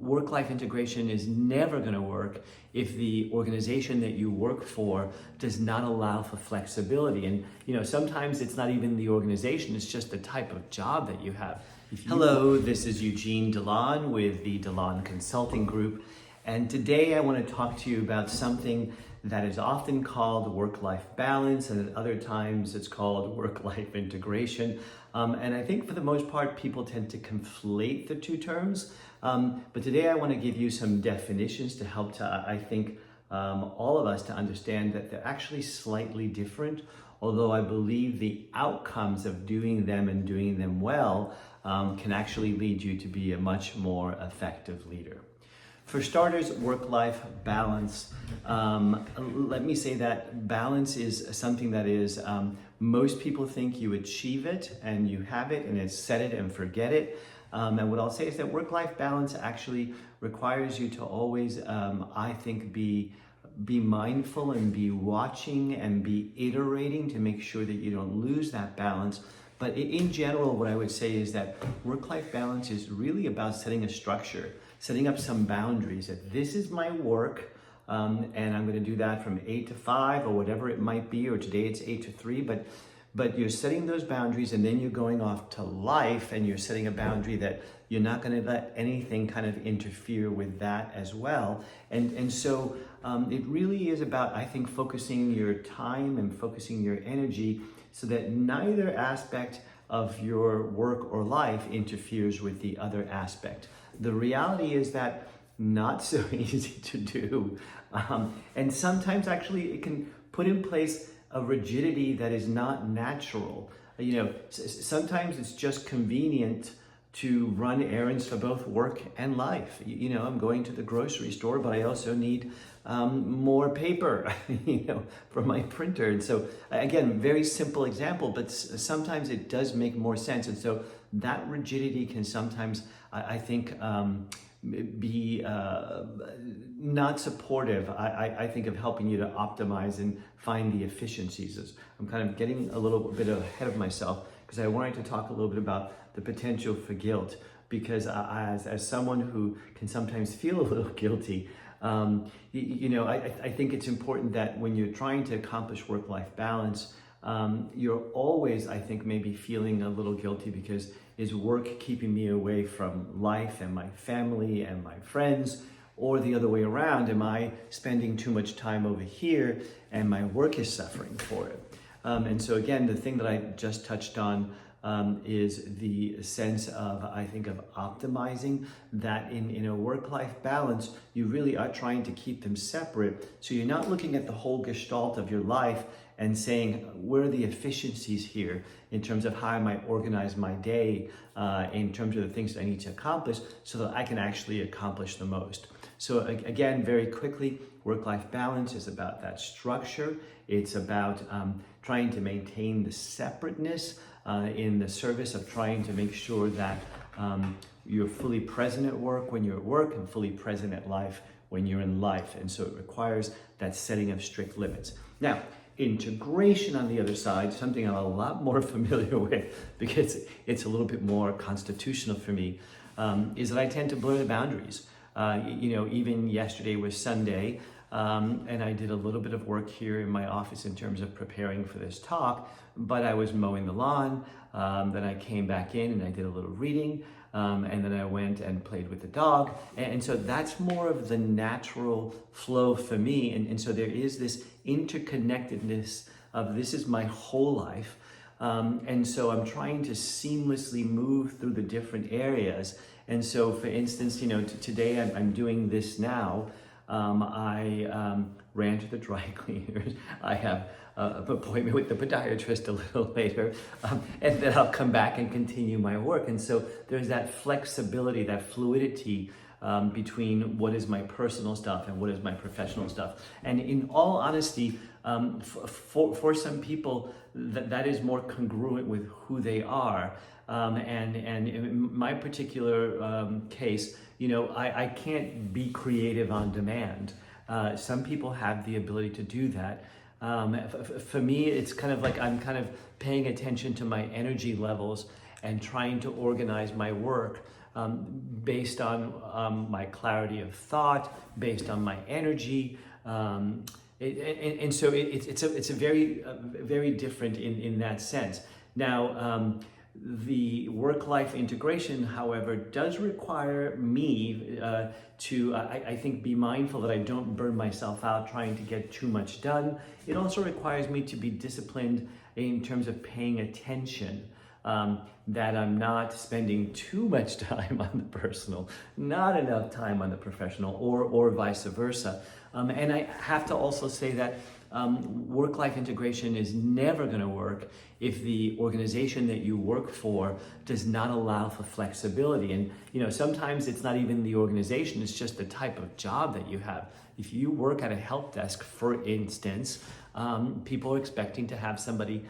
work-life integration is never going to work if the organization that you work for does not allow for flexibility. And sometimes it's not even the organization, it's just the type of job that you have. Hello, this is Eugene Dilan with the Dilan Consulting Group. And today I want to talk to you about something that is often called work-life balance, and at other times it's called work-life integration. And I think for the most part, people tend to conflate the two terms. But today I want to give you some definitions to help all of us to understand that they're actually slightly different, although I believe the outcomes of doing them and doing them well can actually lead you to be a much more effective leader. For starters, work-life balance. Let me say that balance is something that is, most people think you achieve it and you have it and it's set it and forget it. And what I'll say is that work-life balance actually requires you to always, be mindful and be watching and be iterating to make sure that you don't lose that balance. But in general, what I would say is that work-life balance is really about setting a structure, setting up some boundaries that this is my work, and I'm going to do that from 8 to 5 or whatever it might be, or today it's 8 to 3, but you're setting those boundaries, and then you're going off to life and you're setting a boundary that you're not going to let anything kind of interfere with that as well. And so it really is about, I think, focusing your time and focusing your energy so that neither aspect of your work or life interferes with the other aspect. The reality is that not so easy to do. And sometimes actually it can put in place a rigidity that is not natural. Sometimes it's just convenient to run errands for both work and life. I'm going to the grocery store, but I also need more paper, for my printer. And so again, very simple example, but sometimes it does make more sense. And so that rigidity can sometimes, I think, be not supportive, I think, of helping you to optimize and find the efficiencies. I'm kind of getting a little bit ahead of myself because I wanted to talk a little bit about the potential for guilt, because as someone who can sometimes feel a little guilty, I think it's important that when you're trying to accomplish work-life balance, you're always, I think, maybe feeling a little guilty because is work keeping me away from life and my family and my friends, or the other way around? Am I spending too much time over here and my work is suffering for it? And so again, the thing that I just touched on is the sense of, I think, of optimizing that in a work-life balance. You really are trying to keep them separate. So you're not looking at the whole gestalt of your life and saying, where are the efficiencies here in terms of how I might organize my day, in terms of the things that I need to accomplish so that I can actually accomplish the most. So again, very quickly, work-life balance is about that structure. It's about trying to maintain the separateness in the service of trying to make sure that you're fully present at work when you're at work and fully present at life when you're in life. And so it requires that setting of strict limits. Now, integration on the other side, something I'm a lot more familiar with because it's a little bit more constitutional for me, is that I tend to blur the boundaries. Even yesterday was Sunday, and I did a little bit of work here in my office in terms of preparing for this talk, but I was mowing the lawn, then I came back in and I did a little reading, and then I went and played with the dog. And so that's more of the natural flow for me. And so there is this interconnectedness of this is my whole life. And so I'm trying to seamlessly move through the different areas. And so for instance, today I'm doing this now. I ran to the dry cleaners. I have an appointment with the podiatrist a little later, and then I'll come back and continue my work. And so there's that flexibility, that fluidity between what is my personal stuff and what is my professional stuff. And in all honesty, for some people, that is more congruent with who they are. And in my particular case, I can't be creative on demand. Some people have the ability to do that. For me, it's kind of like I'm kind of paying attention to my energy levels and trying to organize my work based on my clarity of thought, based on my energy. And so it's a very different in that sense. Now, the work-life integration, however, does require me I think, be mindful that I don't burn myself out trying to get too much done. It also requires me to be disciplined in terms of paying attention. That I'm not spending too much time on the personal, not enough time on the professional, or vice versa. And I have to also say that work-life integration is never going to work if the organization that you work for does not allow for flexibility. And sometimes it's not even the organization, it's just the type of job that you have. If you work at a help desk, for instance, people are expecting to have somebody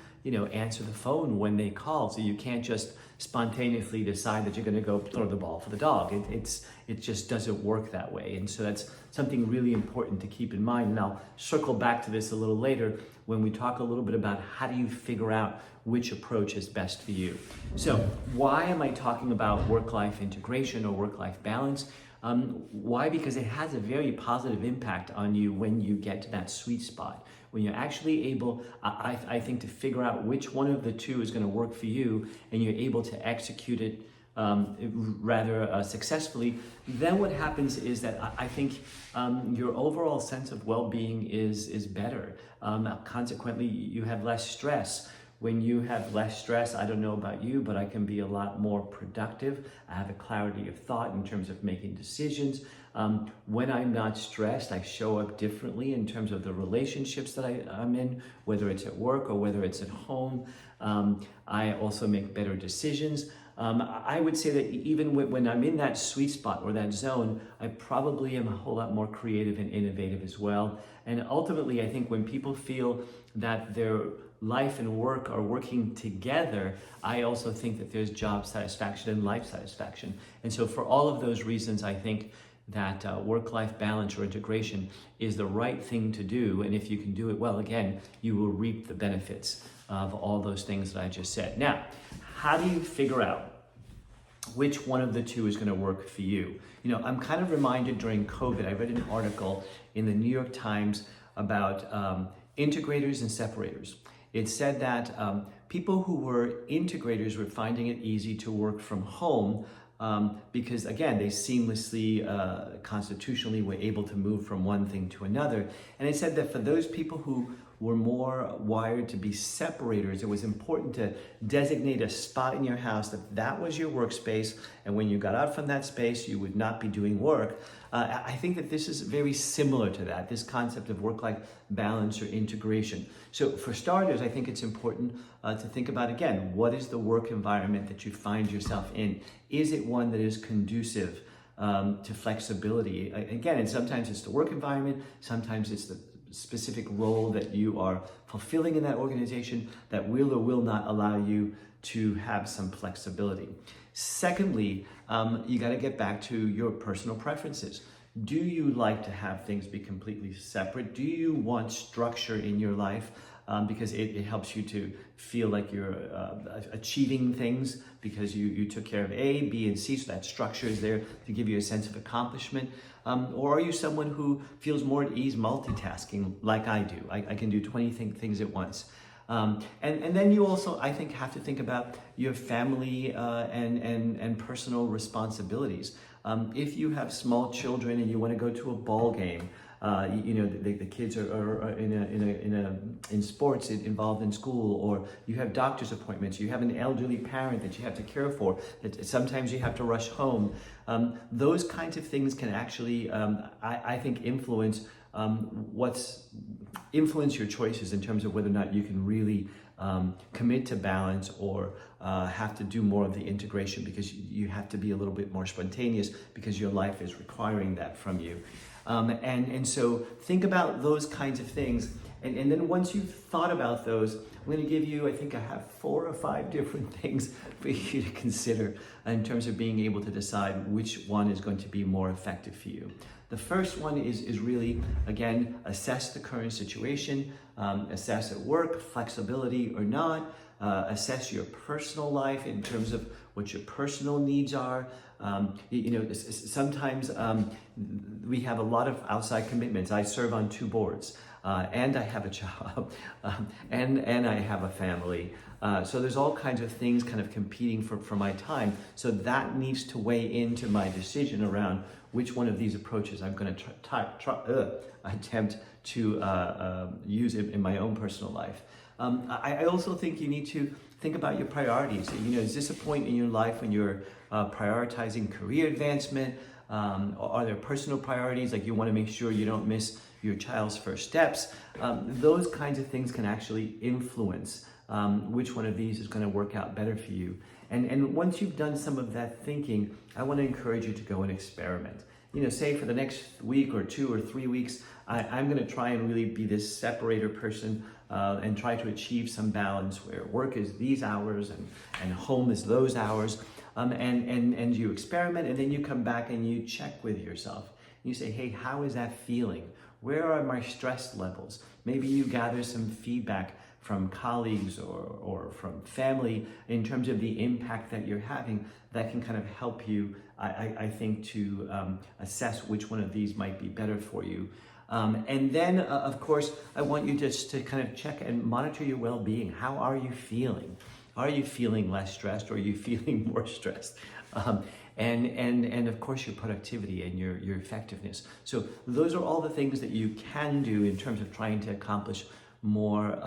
answer the phone when they call. So you can't just spontaneously decide that you're going to go throw the ball for the dog. It just doesn't work that way. And so that's something really important to keep in mind. And I'll circle back to this a little later when we talk a little bit about how do you figure out which approach is best for you. So why am I talking about work-life integration or work-life balance? Why? Because it has a very positive impact on you when you get to that sweet spot. When you're actually able, I think, to figure out which one of the two is going to work for you, and you're able to execute it rather successfully, then what happens is that I think your overall sense of well-being is better. Consequently, you have less stress. When you have less stress, I don't know about you, but I can be a lot more productive. I have a clarity of thought in terms of making decisions. When I'm not stressed, I show up differently in terms of the relationships that I'm in, whether it's at work or whether it's at home. I also make better decisions. I would say that even when I'm in that sweet spot or that zone, I probably am a whole lot more creative and innovative as well. And ultimately, I think when people feel that their life and work are working together, I also think that there's job satisfaction and life satisfaction. And so for all of those reasons, I think that work-life balance or integration is the right thing to do. And if you can do it well, again, you will reap the benefits of all those things that I just said. Now, how do you figure out which one of the two is going to work for you? I'm kind of reminded during COVID, I read an article in the New York Times about integrators and separators. It said that people who were integrators were finding it easy to work from home because, again, they seamlessly, constitutionally were able to move from one thing to another. And it said that for those people who were more wired to be separators, it was important to designate a spot in your house that was your workspace, and when you got out from that space, you would not be doing work. I think that this is very similar to that, this concept of work-life balance or integration. So for starters, I think it's important to think about, again, what is the work environment that you find yourself in? Is it one that is conducive to flexibility? Again, and sometimes it's the work environment, sometimes it's the specific role that you are fulfilling in that organization that will or will not allow you to have some flexibility. Secondly, you got to get back to your personal preferences. Do you like to have things be completely separate? Do you want structure in your life? Because it helps you to feel like you're achieving things because you took care of A, B, and C, so that structure is there to give you a sense of accomplishment. Or are you someone who feels more at ease multitasking like I do? I can do 20 things at once. And then you also, I think, have to think about your family and personal responsibilities. If you have small children and you want to go to a ball game, the kids are in sports involved in school, or you have doctor's appointments, you have an elderly parent that you have to care for, that sometimes you have to rush home. Those kinds of things can actually, I think, influence your choices in terms of whether or not you can really commit to balance or have to do more of the integration, because you have to be a little bit more spontaneous because your life is requiring that from you. And so think about those kinds of things. And then once you've thought about those, I'm going to give you, I think I have 4 or 5 different things for you to consider in terms of being able to decide which one is going to be more effective for you. The first one is really, again, assess the current situation, assess at work, flexibility or not, assess your personal life in terms of what your personal needs are, Sometimes we have a lot of outside commitments. I serve on 2 boards, and I have a job, and I have a family. So there's all kinds of things kind of competing for my time. So that needs to weigh into my decision around which one of these approaches I'm going to attempt to use in my own personal life. I also think you need to think about your priorities. Is this a point in your life when you're prioritizing career advancement? Are there personal priorities, like you want to make sure you don't miss your child's first steps? Those kinds of things can actually influence which one of these is going to work out better for you. And once you've done some of that thinking, I want to encourage you to go and experiment. Say for the next week or 2 or 3 weeks, I'm going to try and really be this separator person and try to achieve some balance where work is these hours and home is those hours. And you experiment, and then you come back and you check with yourself. You say, hey, how is that feeling? Where are my stress levels? Maybe you gather some feedback from colleagues or from family in terms of the impact that you're having that can kind of help you, I think, to assess which one of these might be better for you. And then, of course, I want you just to kind of check and monitor your well-being. How are you feeling? Are you feeling less stressed, or are you feeling more stressed? And of course, your productivity and your effectiveness. So those are all the things that you can do in terms of trying to accomplish more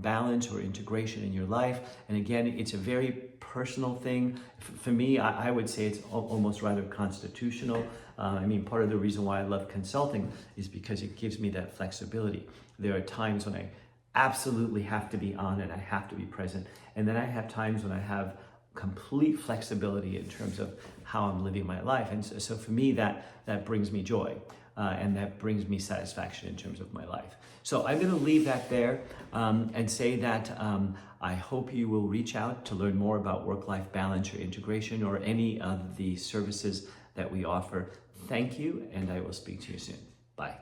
balance or integration in your life. And again, it's a very personal thing. For me, I would say it's almost rather constitutional. Part of the reason why I love consulting is because it gives me that flexibility. There are times when I absolutely have to be on and I have to be present. And then I have times when I have complete flexibility in terms of how I'm living my life. And so for me, that brings me joy. And that brings me satisfaction in terms of my life. So I'm going to leave that there and say that I hope you will reach out to learn more about work-life balance or integration or any of the services that we offer. Thank you, and I will speak to you soon. Bye.